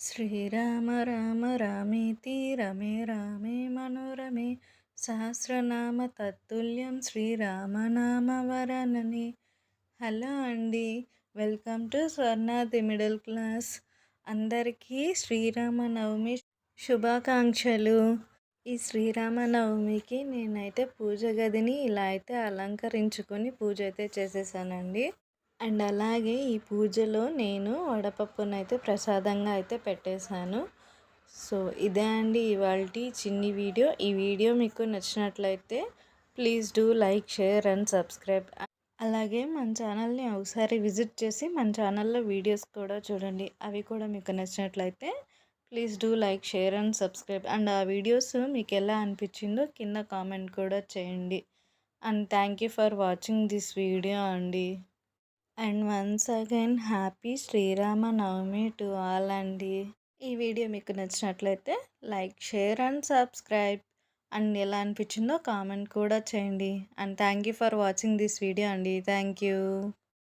శ్రీరామ రామ రామేతి రమే రామే మనోరమే సహస్రనామ తత్తుల్యం శ్రీరామనామ వరనని. హలో అండి, welcome to Swarna middle class. అందరికీ శ్రీరామనవమి శుభాకాంక్షలు. ఈ శ్రీరామనవమికి నేనైతే పూజ గదిని ఇలా అయితే అలంకరించుకొని పూజ అయితే చేసేసానండి. అండ్ అలాగే ఈ పూజలో నేను వడపప్పునైతే ప్రసాదంగా అయితే పెట్టేశాను. సో ఇదే అండి ఇవాల్టి చిన్ని వీడియో. ఈ వీడియో మీకు నచ్చినట్లయితే please do like, share and subscribe. అలాగే మన ఛానల్ని ఒకసారి విజిట్ చేసి మన ఛానల్లో వీడియోస్ కూడా చూడండి. అవి కూడా మీకు నచ్చినట్లయితే please do like, share and subscribe. And ఆ వీడియోస్ మీకు ఎలా అనిపించిందో కింద కామెంట్ కూడా చేయండి. And thank you for watching this video అండి. And once again happy Sri Rama Navami to all అండి. ఈ వీడియో మీకు నచ్చినట్లయితే like, share and subscribe. And ఎలా అనిపించిందో కామెంట్ కూడా చేయండి. And thank you for watching this video అండి. Thank you.